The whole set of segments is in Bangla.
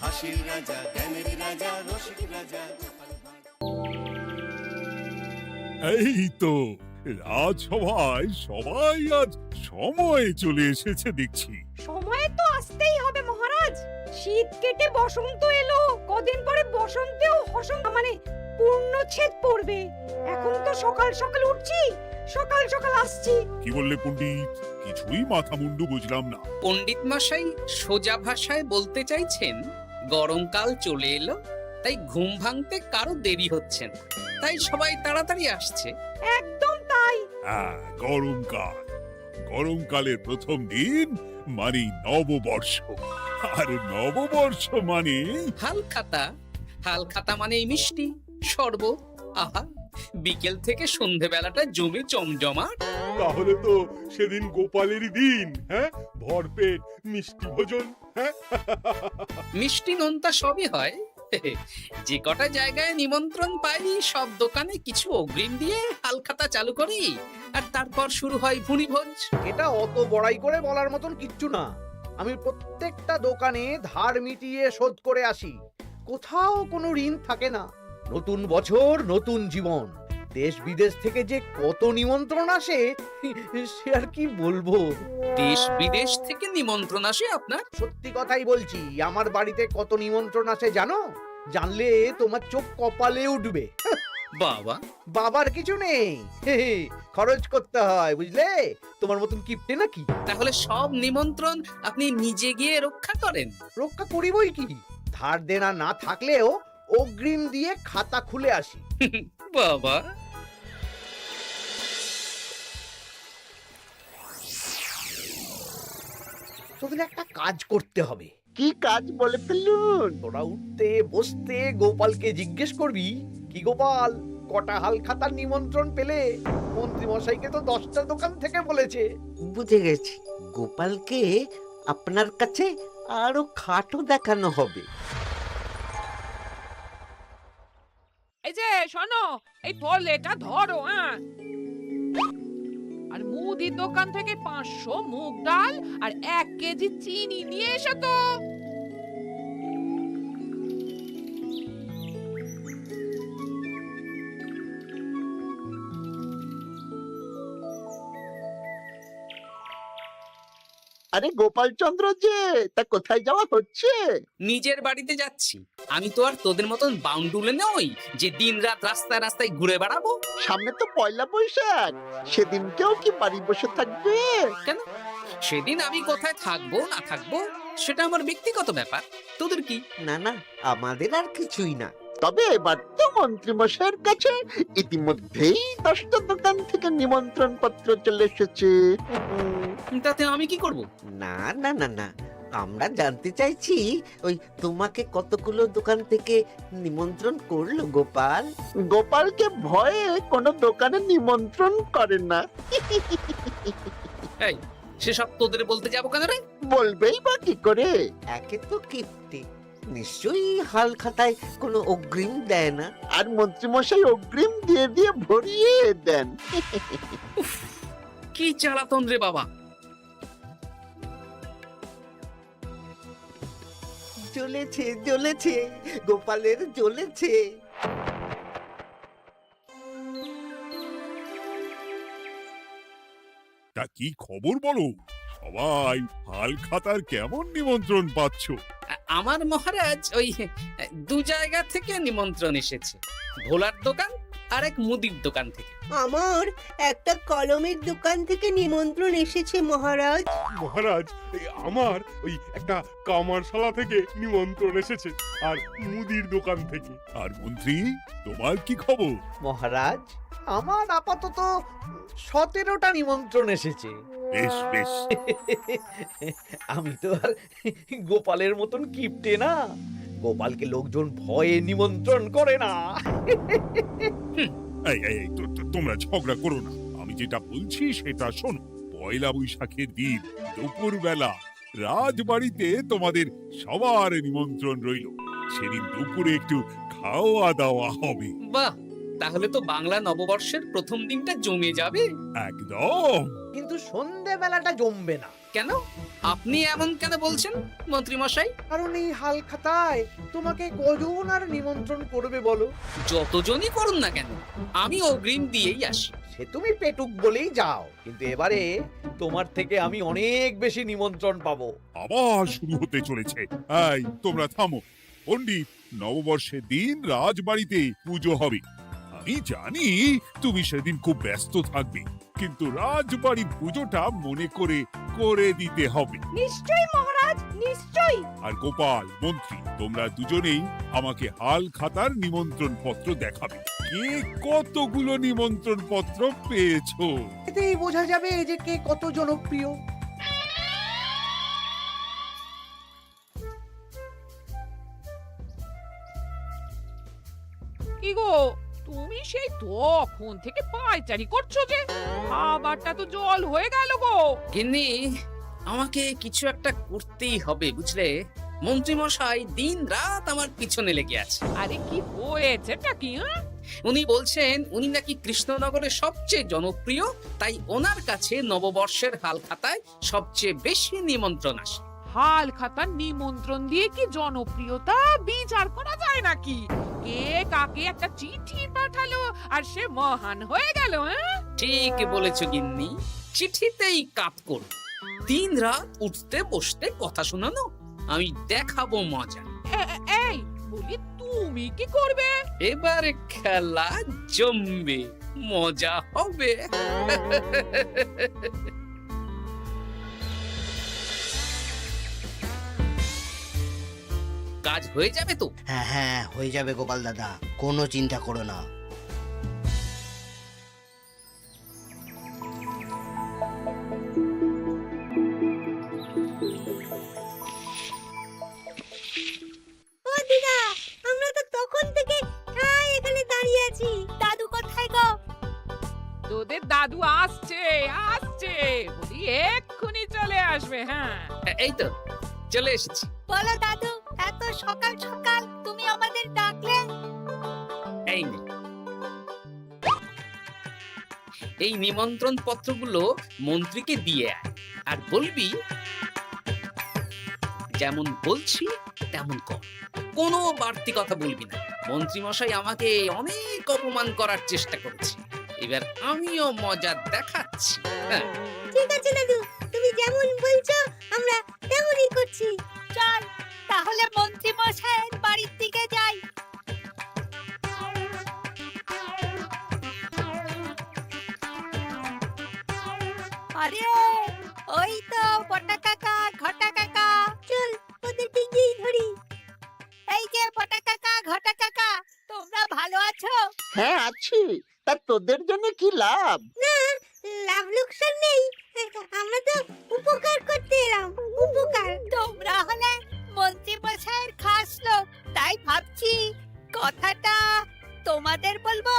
হাসির রাজা, জ্ঞানের রাজা, রসিক রাজা। এই তো রাজসভায় সবাই আজ সময়ে চলে এসেছে দেখছি। সময়ে তো আসতেই হবে মহারাজ। শীত কেটে বসন্ত এলো, কদিন পরে বসন্তেও মানে পূর্ণচ্ছেদ পড়বে। এখন তো সকাল সকাল উঠছি, সকাল সকাল আসছি। কি বললে পণ্ডিত? কিছুই মাথা মুন্ডু বুঝলাম না। পণ্ডিত মশাই সোজা ভাষায় বলতে চাইছেন গরমকাল চলে এলো, তাই ঘুম ভাঙতে কারো দেরি হচ্ছে না, তাই সবাই তাড়াতাড়ি আসছে। একদম তাই। হ্যাঁ, গরমকাল। গরমকালের প্রথম দিন মানে নববর্ষ, আর নববর্ষ মানে হালখাতা। হালখাতা মানে মিষ্টি শরবত। আহা, বিকেল থেকে সন্ধেবেলাটা জমে জমজমাট। তাহলে তো সেদিন গোপালেরই দিন। হ্যাঁ, ভরপেট মিষ্টি ভোজন। হ্যাঁ, মিষ্টি নোনতা সবই হয়। যে কটা জায়গায় নিমন্ত্রণ পাই সব দোকানে কিছু অগ্রিম দিয়ে হালখাতা চালু করি, আর তারপর শুরু হয় ভুনিভোজ। এটা অত বড়াই করে বলার মতন কিচ্ছু না। আমি প্রত্যেকটা দোকানে ধার মিটিয়ে শোধ করে আসি, কোথাও কোনো ঋণ থাকে না। নতুন বছর নতুন জীবন, দেশ বিদেশ থেকে যে কত নিমন্ত্রণ আসে সে আর কি বলবো। দেশ বিদেশ থেকে নিমন্ত্রণ আসে আপনার? সত্যি কথাই বলছি, আমার বাড়িতে কত নিমন্ত্রণ আসে জানো? জানলে তোমার চোখ কপালে উঠবে। বাবা, বাবার কিছু নেই, খরচ করতে হয় বুঝলে। তোমার মতন কিপটে নাকি? তাহলে সব নিমন্ত্রণ আপনি নিজে গিয়ে রক্ষা করেন? রক্ষা করিবই কি, ধার দেনা না থাকলেও অগ্রিম দিয়ে খাতা খুলে আসি। বাবা, তোদের একটা কাজ করতে হবে। কি কাজ বলে ফেলুন? তোরা উঠতে বসতে গোপালকে জিজ্ঞেস করবি, কি গোপাল, কটা হাল খাতার নিমন্ত্রণ পেলে? মন্ত্রী মশাইকে তো 10টা দোকান থেকে বলেছে। বুঝে গেছি, গোপালকে আপনার কাছে আরো খাটো দেখানো হবে। এই যে শোনো, এই থলেটা ধরো। হ্যাঁ, আর মুদির দোকান থেকে 500 মুগ ডাল আর 1 কেজি চিনি নিয়ে এসো তো। আরে গোপাল চন্দ্র যে, তা কোথায় যাওয়া হচ্ছে? নিজের বাড়িতে যাচ্ছি। আমি তো আর তোদের মতন বাউন্ডুলে নই যে দিনরাত রাস্তায় রাস্তায় ঘুরে বেড়াবো। সামনে তো পয়লা বৈশাখ, সেদিন কেউ কি বাড়ি বসে থাকবে? কেন? সেদিন আমি কোথায় থাকবো না থাকবো সেটা আমার ব্যক্তিগত ব্যাপার, তোদের কি? না না, আমাদের আর কিছুই না। তবে এবার তো মন্ত্রী মশাইয়ের কাছে ইতিমধ্যেই 10টা দোকান থেকে নিমন্ত্রণ পত্র চলে এসেছে। তাতে আমি কি করব? না না না না, আমরা জানতে চাইছি ওই তোমাকে কতগুলো দোকান থেকে নিমন্ত্রণ করলো গোপাল? গোপালকে ভয়ে কোনো দোকানে নিমন্ত্রণ করে না। এই, সেসব তোদের বলতে যাবো কেন রে? বলবেই বা কি করে? একে তো কিপ্টে, নিশ্চয়ই হাল খাতায় কোনো অগ্রিম দেয় না, আর মন্ত্রীমশাই অগ্রিম দিয়ে দিয়ে ভরিয়ে দেন। কি জ্বালাতন রে বাবা! জ্বলেছে জ্বলেছে, গোপালের জ্বলেছে। তা কি খবর বলো? সবাই হালখাতার কেমন নিমন্ত্রণ পাচ্ছ? আমার মহারাজ ওই 2 জায়গা থেকে নিমন্ত্রণ এসেছে, ভোলার দোকান আর এক মুদির দোকান থেকে। আমার একটা কলমের দোকান থেকে নিমন্ত্রণ এসেছে মহারাজ। মহারাজ, আমার ওই একটা কামারশালা থেকে নিমন্ত্রণ এসেছে, আর মুদির দোকান থেকে। আর মন্ত্রী, তোমার কি খবর? মহারাজ, আমার আপাতত 17টা নিমন্ত্রণ এসেছে। বেশ বেশ। আমি তো আর গোপালের মতন কিপটে না, গোপালকে লোকজন ভয়ে নিমন্ত্রণ করে না। এই এই এই, তোমরা ঝগড়া করো না, আমি যেটা বলছি সেটা শোনো। পয়লা বৈশাখের দিন দুপুরবেলা রাজবাড়িতে তোমাদের সবার নিমন্ত্রণ রইল। সেদিন দুপুরে একটু খাওয়া দাওয়া হবে। বাহ, তাহলে তো বাংলা নববর্ষের প্রথম দিনটা জমে যাবে। একদম। কিন্তু সন্ধেবেলাটা জমবে না। কেন আপনি এমন কেন বলছেন মন্ত্রী মশাই? কারণ এই হাল খাতায় তোমাকে কজন আর নিমন্ত্রণ করবে বলো? যতজনই করুন না কেন আমি অগ্রিম দিয়েই আসি। সে তুমি পেটুক বলেই যাও, কিন্তু এবারে তোমার থেকে আমি অনেক বেশি নিমন্ত্রণ পাবো। আবার শুরু হতে চলেছে। এই তোমরা থামো। পণ্ডিত, নববর্ষের দিন রাজবাড়িতে পুজো হবে। আমি জানি তুমি সেদিন খুব ব্যস্ত থাকবে, কিন্তু রাজবাড়ির পুজোটা মনে করে করে দিতে হবে। নিশ্চয়ই মহারাজ, নিশ্চয়ই। আর গোপাল, মন্ত্রী, তোমরা দুজনেই আমাকে হাল খাতার নিমন্ত্রণ পত্র দেখাবে। কে কতগুলো নিমন্ত্রণ পত্র পেয়েছো? এতেই বোঝা যাবে যে কে কত জনপ্রিয়। কি গো, তুমি সেই তখন থেকে পায়চারি করছো যে? খাবারটা তো জল হয়ে গেল গো। গিন্নি, আমাকে কিছু একটা করতেই হবে বুঝলে। মন্ত্রী মশাই দিন রাত আমার পিছনে লেগে আছে। আরে কি হয়েছেটা কি? হ্যাঁ, উনি বলছেন উনি নাকি কৃষ্ণনগরের সবচেয়ে জনপ্রিয়, তাই ওনার কাছে নববর্ষের হাল খাতায় সবচেয়ে বেশি নিমন্ত্রণ আসে। হাল খাতার নিমন্ত্রণ দিয়ে কি জনপ্রিয়তা বিচার করা যায় নাকি? কে কাকে একটা চিঠি পাঠালো আর সে মহান হয়ে গেল? হ্যাঁ, ঠিক বলেছ গিন্নি, চিঠিতেই কাপ করো। দিন রাত উঠতে বসতে কথা শোনানো, আমি দেখাবো মজা। এই বলি, তুমি কি করবে? এবার খেলা জমবে, মজা হবে। কাজ হয়ে যাবে তো? হ্যাঁ হ্যাঁ, হয়ে যাবে গোপাল দাদা, কোনো চিন্তা করো না। ও দিদা, আমরা তো তখন থেকে এখানে দাঁড়িয়ে আছি। দাদু কোথায় গো? তোদের দাদু আসছে আসছে, বলি এক্ষুনি চলে আসবে। হ্যাঁ, এই তো চলে এসেছি। বলো দাদু, এত সকাল সকাল তুমি আমাদের ডাকলে? এই নে। এই নিমন্ত্রণ পত্রগুলো মন্ত্রীকে দিয়ে আয়, আর বলবি যেমন বলছি তেমন কর, কোনো বাড়তি কথা বলবি না। মন্ত্রী মশাই আমাকে অনেক অপমান করার চেষ্টা করেছে, এবার আমিও মজা দেখাচ্ছি। হ্যাঁ, ঠিক আছে দাদু, তুমি যেমন বলছো আমরা তেমনই করছি। চল তাহলে মন্ত্রী মশাইয়ের বাড়ির দিকে যাই। আরে ওই তো বটা কাকা, ঘটা কাকা। চল ওদেরকে গিয়ে ধরি। এই যে বটা কাকা, ঘটা কাকা, তোমরা ভালো আছো? হ্যাঁ আছি। তা তোদের জন্য কি লাভ? না, লাভ লোকসান নেই, আমরা তো উপকার করতে এলাম। উপকার। তোমরা হলে মন্ত্রী মশাইয়ের খাস লোক, তাই ভাবছি কথাটা তোমাদের বলবো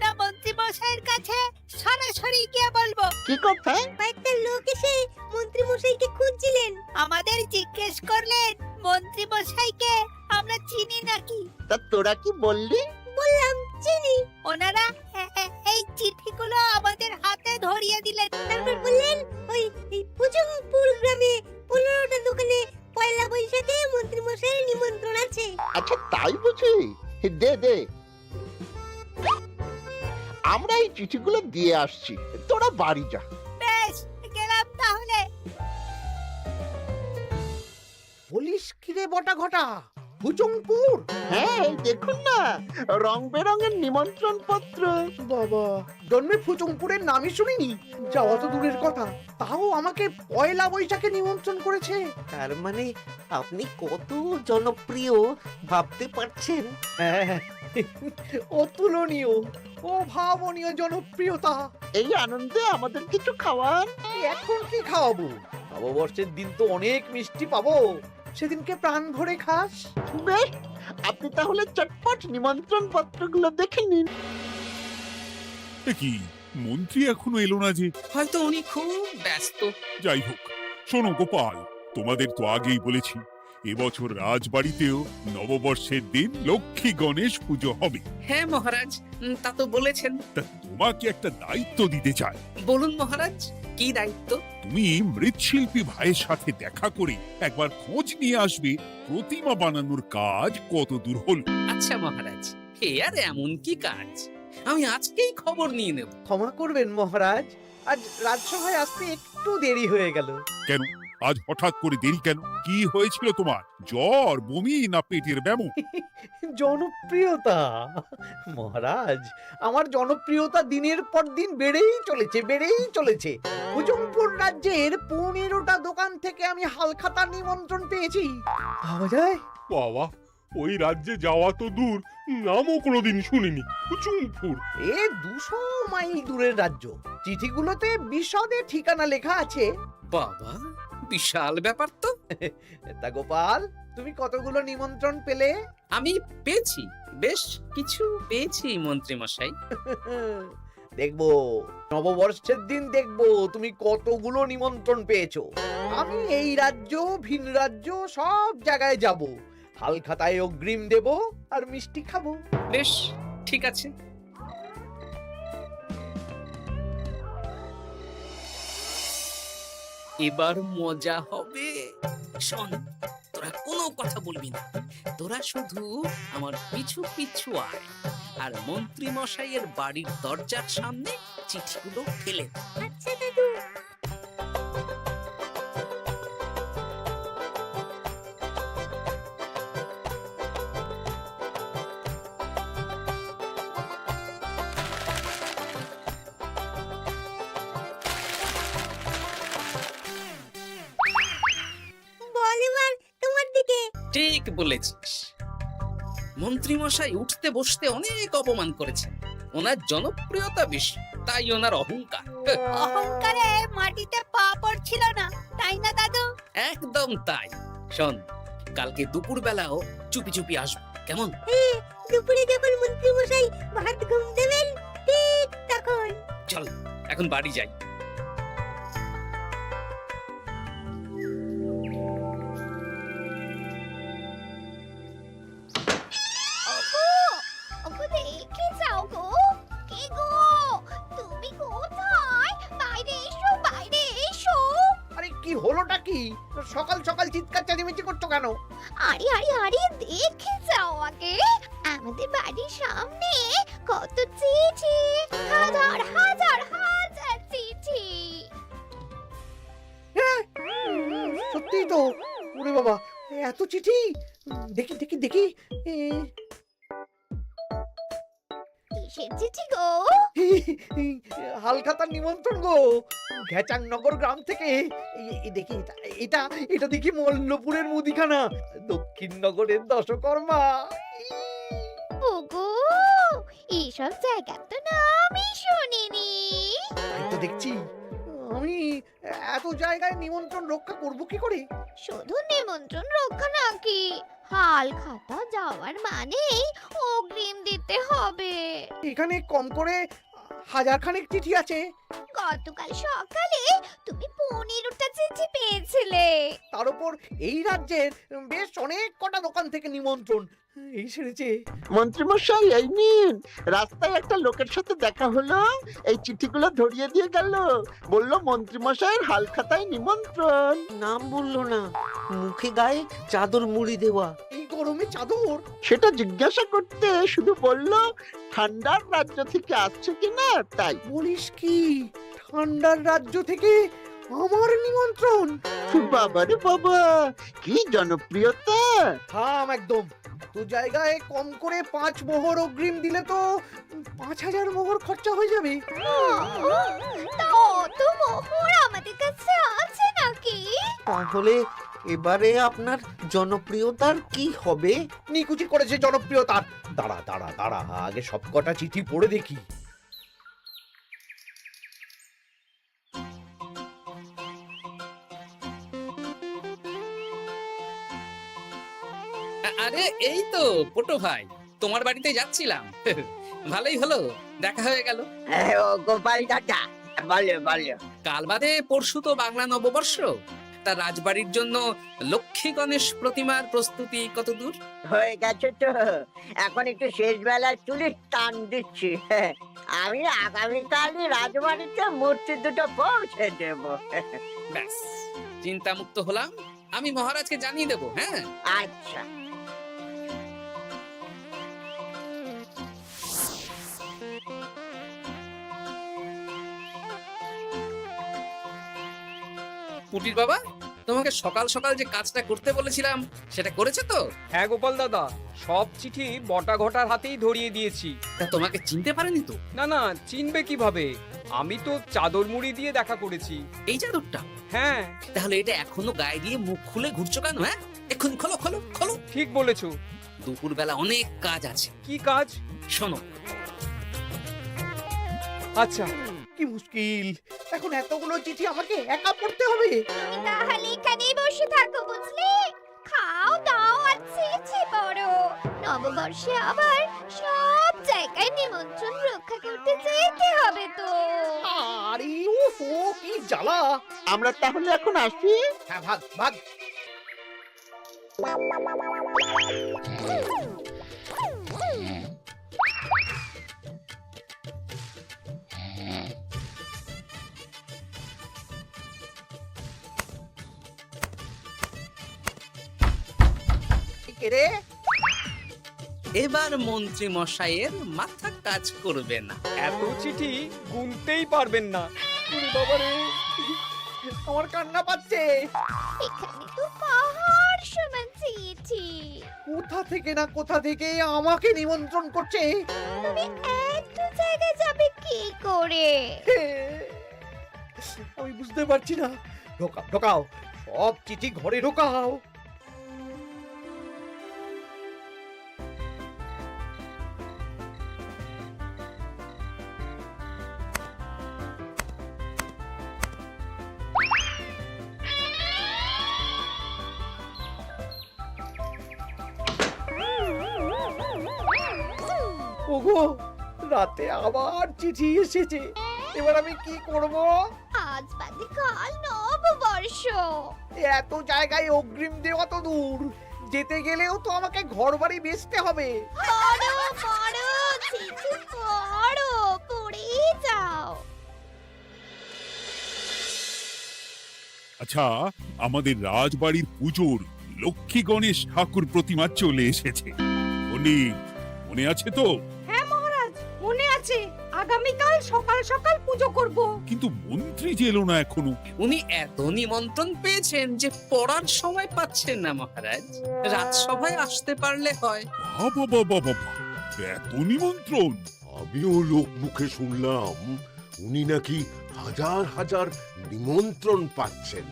না মন্ত্রী মশাইয়ের কাছে সরাসরি গিয়ে বলবো। কি কথা? কয়েকটা লোক এসে মন্ত্রী মশাইকে খুঁজছিলেন, আমাদের জিজ্ঞেস করলেন মন্ত্রী মশাইকে আমরা চিনি নাকি। তা তোরা কি বললি? বললাম চিনি। ওনারা এই চিঠিগুলো আমাদের হাতে ধরিয়ে দিলেন। তারপর বললেন ওই পুজংপুর গ্রামে 15টা দোকানে পয়লা বৈশাখে মন্ত্রী মশাইয়ের নিমন্ত্রণ আছে। আচ্ছা তাই বুঝি? দে দে, আমরা এই চিঠিগুলো দিয়ে আসছি, তোরা বাড়ি যা। বেশ, গেলাম তাহলে। বলিস কিরে বটা ঘটা, ভুজংপুর? হ্যাঁ এই দেখুন না, রং বেরঙের নিমন্ত্রণ পত্র। বাবা, জন্মে ফুচুংপুরের নামই শুনিনি, যাওয়া তো দূরের কথা, তাও আমাকে পয়লা বৈশাখে নিমন্ত্রণ করেছে। তার মানে আপনি কত জনপ্রিয় ভাবতে পারছেন? হ্যাঁ, অতুলনীয়, অভাবনীয় জনপ্রিয়তা। এই আনন্দে আমাদের কিছু খাওয়ান। এখন কি খাওয়াবো? নববর্ষের দিন তো অনেক মিষ্টি পাবো, সেদিনকে প্রাণ ভরে খাস। বেশ, আপনি তাহলে চটপট নিমন্ত্রণ পত্রগুলো দেখে নিন। এ কি, মন্ত্রী এখনো এলো না যে? হয়তো উনি খুব ব্যস্ত। যাই হোক, শোনো গোপাল, তোমাদের তো আগেই বলেছি এবছর রাজবাড়িতেও নববর্ষের দিন লক্ষ্মী গণেশ পুজো হবে। হ্যাঁ মহারাজ, তা তো বলেছেন। তা তোমাকে একটা দায়িত্ব দিতে চাই। বলুন মহারাজ, কি দায়িত্ব? তুমি মৃৎশিল্পী ভাইয়ের সাথে দেখা করে একবার খোঁজ নিয়ে আসবে প্রতিমা বানানোর কাজ কত দূর হল। আচ্ছা মহারাজ, হে আর এমন কি কাজ, আমি আজকেই খবর নিয়ে নেব। ক্ষমা করবেন মহারাজ, আজ রাজসভায় আসতে একটু দেরি হয়ে গেল। কেন আজ হঠাৎ করে দেরি কেন? কি হয়েছিল তোমার? জ্বর, বমি না পেটের ব্যামো? জনপ্রিয়তা মহারাজ, আমার জনপ্রিয়তা দিনের পর দিন বেড়েই চলেছে। হুজুমপুর রাজ্যের 15টা দোকান থেকে আমি হালখাতা নিমন্ত্রণ পেয়েছি। ভাবা যায়? বাবা, ওই রাজ্যে যাওয়া তো দূর, নামও কোনোদিন শুনিনি। হুজুমপুর। এ 200 মাইল দূরের রাজ্য। চিঠিগুলোতে বিশদে ঠিকানা লেখা আছে। বাবা, বিশাল ব্যাপার তো। তা গোপাল, তুমি কতগুলো নিমন্ত্রণ পেলে? আমি পেয়েছি, বেশ কিছু পেয়েছি মন্ত্রী মশাই। দেখবো নববর্ষের দিন দেখবো তুমি কতগুলো নিমন্ত্রণ পেয়েছো। আমি এই রাজ্য ভিন রাজ্য সব জায়গায় যাব, হালখাতায় অগ্রিম দেব আর মিষ্টি খাবো। বেশ, ঠিক আছে। এবার মজা হবে। শোন, তোরা কোনো কথা বলবি না, তোরা শুধু আমার পিছু পিছু আয় আর মন্ত্রী মশাইয়ের বাড়ির দরজার সামনে চিঠিগুলো ফেলে দে। আচ্ছা দাদু। বল এবার তোমার দিকে। ঠিক বলেছিস, মন্ত্রী মশাই উঠতে বসতে অনেক অপমান করেছেন। ওনার জনপ্রিয়তা বেশি, তাই ওনার অহংকার। অহংকারে মাটিতে পা পড়ছিল না, তাই না দাদু? একদম তাই। শোন, কালকে দুপুর বেলাও চুপি চুপি আসবো, কেমন? দুপুরে যখন মন্ত্রী মশাই ভাত ঘুম দেবেন, ঠিক তখন। চল এখন বাড়ি যাই। ওগো দেখে যাও গো। কে গো? তুমি কোথায়? বাইরে এসো, বাইরে এসো। আরে কি হলোটা কি? সকাল সকাল চিৎকার চেঁচামেচি করছো কেন? আরে আরে আরে দেখে যাও আগে। আমাদের বাড়ির সামনে কত চিঠি, হাজার হাজার হাজার চিঠি। সত্যি তো। ওরে বাবা, এত চিঠি! দেখি দেখি দেখি। কিসের চিঠি গো? হালখাতার নিমন্ত্রণ গো, ঘেচাংনগর গ্রাম থেকে। দেখি এটা এটা দেখি মল্লপুরের মুদিখানা, দক্ষিণনগরের দশকর্মা। ওগো, এইসব জায়গা তো নামই শুনিনি। তাই তো দেখছি। আমি এত জায়গায় নিমন্ত্রণ রক্ষা করব কি করে? শুধু নিমন্ত্রণ রক্ষা নাকি, হালখাতা যাওয়ার মানেই অগ্রিম দিতে হবে। এখানে কম করে 1000 খানেক চিঠি আছে। গতকাল সকালে তুমি 15টা চিঠি পেয়েছিলে। তার উপর এই রাজ্যের বেশ অনেক কটা দোকান থেকে নিমন্ত্রণ এই সেরেছে। মন্ত্রীমশাই, এই নিন। রাস্তায় একটা লোকের সাথে দেখা হলো, এই চিঠিগুলো ধরিয়ে দিয়ে গেল। বলল মন্ত্রীমশাইয়ের হালখাতায় নিমন্ত্রণ। নাম বললো না, মুখে গায়ে চাদর মুড়ি দেওয়া। এই গরমে চাদর? সেটা জিজ্ঞাসা করতে শুধু বলল ঠান্ডার রাজ্য থেকে আসছে কিনা তাই। বলিস কি? ঠান্ডার রাজ্য থেকে আমার নিমন্ত্রণ? বাবারে বাবা, কি জনপ্রিয়তা! থাম একদম। তো জায়গায় কম করে 5 মোহর অগ্রিম দিলে তো 5000 মোহর খরচা হয়ে যাবে। তা অত মোহর আমাদের কাছে আছে নাকি? তাহলে এবারে আপনার জনপ্রিয়তার কি হবে? নিকুচি করেছে জনপ্রিয়তার। দাঁড়া দাঁড়া দাঁড়া, আগে সব কটা চিঠি পড়ে দেখি। আরে এই তো পটো ভাই, তোমার বাড়িতে যাচ্ছিলাম। ভালোই হলো, দেখা হয়ে গেল। গোপাল দাদা, বলো বলো। কাল বাদে পরশু তো বাংলা নববর্ষ, তা রাজবাড়ির জন্য লক্ষ্মী গণেশ প্রতিমার প্রস্তুতি কত দূর? হয়ে গেছে তো, এখন একটু শেষ বেলায় চুলির টান দিচ্ছি। আমি আগামীকালই রাজবাড়িতে মূর্তি দুটো পৌঁছে দেব। ব্যাস, চিন্তামুক্ত হলাম। আমি মহারাজকে জানিয়ে দেবো। হ্যাঁ, আচ্ছা। পুটির বাবা, তোমাকে সকাল সকাল যে কাজটা করতে বলেছিলাম সেটা করেছে তো? হ্যাঁ গোপাল দাদা, সব চিঠি বটা ঘটার হাতেই ধরিয়ে দিয়েছি। তা তোমাকে চিনতে পারেনি তো? না না, চিনবে কিভাবে? আমি তো চাদর মুড়ি দিয়ে দেখা করেছি। এই চাদরটা? হ্যাঁ। তাহলে এটা এখনো গায়ে দিয়ে মুখ খুলে ঘুরছো কেন? হ্যাঁ, এক্ষুনি খোলো খোলো খোলো। ঠিক বলেছো। দুপুরবেলা অনেক কাজ আছে। কি কাজ? শোনো। আচ্ছা। কি মুশকিল, এখন এতগুলো চিঠি আমাকে একা পড়তে হবে। তুমি তাহলে এখানেই বসে থাকো, বুঝলে? খাও দাও আর ছিছি পড়ো। নববর্ষে আবার সব জায়গায় নিমন্ত্রণ রক্ষা করতে যেতে হবে তো। আরে ওহো, কি জ্বালা। আমরা তাহলে এখন আসি। হ্যাঁ, ভাগ ভাগ। কে রে? এবার মন্ত্রী মশাইয়ের মাথা কাজ করবে না। এত চিঠি গুনতেই পারবেন না। ওরে বাবা রে, আমার কান্না পাচ্ছে। এখানে তো পাহাড় সমান চিঠি। কোথা থেকে না কোথা থেকে আমাকে নিমন্ত্রণ করছে। তুমি এত জায়গায় যাবে কি করে? আমি বুঝতে পারছি না। ঢোকাও ঢোকাও, সব চিঠি ঘরে ঢোকাও। ওগো, রাতে আবার চিঠি এসেছে। এবার আমি কি করব? আজ বাদে কাল নববর্ষ। এত জায়গায় অগ্রিম দেওয়া তো দূর, যেতে গেলেও তো আমাকে ঘর বাড়ি বেচতে হবে। পড়ো পড়ো চিঠি পড়ো, পড়ে যাও। আচ্ছা, আমাদের রাজবাড়ির পুজোর লক্ষ্মী গণেশ ঠাকুর প্রতিমা চলে এসেছে। মনে আছে তো? হ্যাঁ মহারাজ, মনে আছে। আগামীকাল সকাল সকাল পুজো করব। কিন্তু মন্ত্রী যে এলো না এখনো। উনি এত নিমন্ত্রণ পেয়েছেন যে পড়ার সময় পাচ্ছেন না মহারাজ। রাজসভায় আসতে পারলে হয়। বাবা বাবা বাবা, এত নিমন্ত্রণ! আমিও লোক মুখে শুনলাম উনি নাকি হাজার হাজার নিমন্ত্রণ পাচ্ছেন।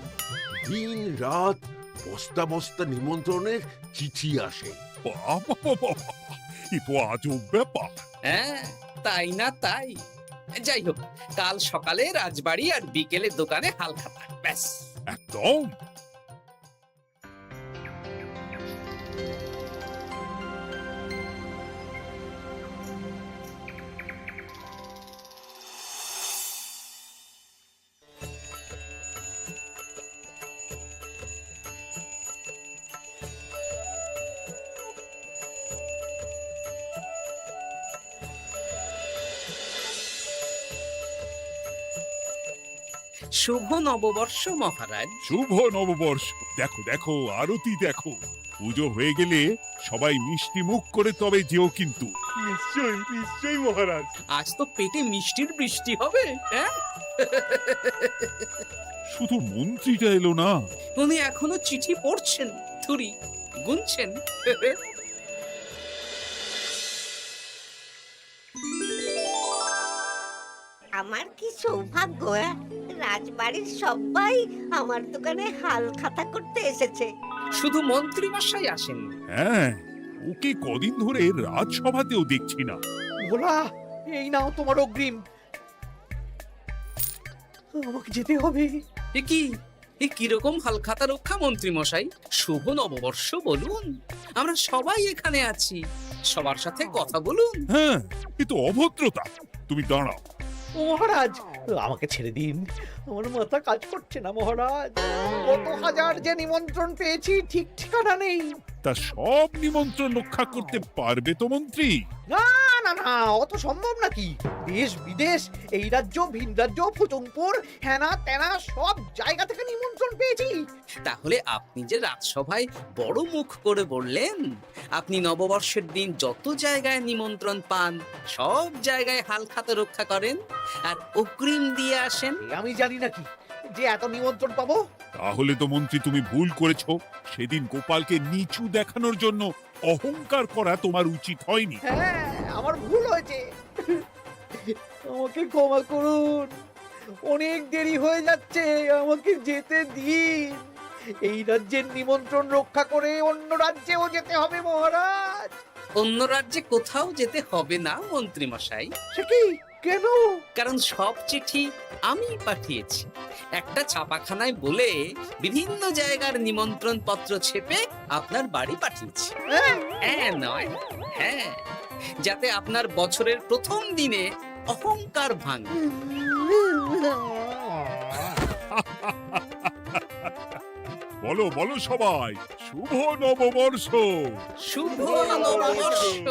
দিন রাত বস্তা বস্তা নিমন্ত্রণের চিঠি আসে। বাবা বাবা, এ তো আজব ব্যাপার। হ্যাঁ, তাই না তাই। যাই হোক, কাল সকালে রাজবাড়ি আর বিকেলে দোকানে হালখাতা। ব্যাস, একদম। শুভ নববর্ষ মহারাজ। শুভ নববর্ষ। দেখো দেখো, আরতি দেখো। পুজো হয়ে গেলে সবাই মিষ্টি মুখ করে তবে যেও কিন্তু। নিশ্চয়ই নিশ্চয়ই মহারাজ। আজ তো পেটে মিষ্টির বৃষ্টি হবে। হ্যাঁ, শুধু মন্ত্রীটা এলো না। উনি এখনো চিঠি পড়ছেন, থুরি গুনছেন। আমার কি সৌভাগ্য! রাজবাড়ির সবাই আমার দোকানে হাল খাতা করতে এসেছে। শুধু মন্ত্রী মশাই আসেন। হ্যাঁ, ওকে কদিন ধরে রাজসভাতেও দেখছি না। ভোলা, এই নাও তোমার অগ্রিম। আমাকে যেতে হবে। এ কিরকম হালখাতা রক্ষা মন্ত্রী মশাই? শুভ নববর্ষ বলুন, আমরা সবাই এখানে আছি। সবার সাথে কথা বলুন। হ্যাঁ, এ তো অভদ্রতা। তুমি দাঁড়াও। মহারাজ, আমাকে ছেড়ে দিন, আমার মাথা কাজ করছে না মহারাজ। কত হাজার যে নিমন্ত্রণ পেয়েছি ঠিক ঠিকানা নেই। তা সব নিমন্ত্রণ রক্ষা করতে পারবে তো মন্ত্রী? না না না, অত সম্ভব নাকি? দেশ বিদেশ, এই রাজ্য ভিন রাজ্য, ফুটুমপুর, হেনা তেনা সব জায়গা থেকে নিমন্ত্রণ পেয়েছি। তাহলে আপনি যে রাজসভায় বড় মুখ করে বললেন আপনি নববর্ষের দিন যত জায়গায় নিমন্ত্রণ পান সব জায়গায় হালখাতা রক্ষা করেন আর অগ্রিম দিয়ে আসেন। আমি জানি নাকি যে এত নিমন্ত্রণ পাবো? তাহলে তো মন্ত্রী তুমি ভুল করেছো। সেদিন গোপালকে নিচু দেখানোর জন্য অহংকার করা তোমার উচিত হয়নি। হ্যাঁ, আমার ভুল হয়েছে, আমাকে ক্ষমা করুন। অনেক দেরি হয়ে যাচ্ছে, আমাকে যেতে দিন। এই রাজ্যের নিমন্ত্রণ রক্ষা করে অন্য রাজ্যেও যেতে হবে মহারাজ। অন্য রাজ্যে কোথাও যেতে হবে না মন্ত্রী মশাই। সে কি? কেন? কারণ সব চিঠি আমি পাঠিয়েছি। একটা ছাপাখানায় বলে বিভিন্ন জায়গার নিমন্ত্রণ পত্র ছেপে আপনার বাড়ি পাঠিয়েছি। হ্যাঁ নয় হ্যাঁ, যাতে আপনার বছরের প্রথম দিনে অহংকার ভাঙে। বলো বলো সবাই, শুভ নববর্ষ। শুভ নববর্ষ।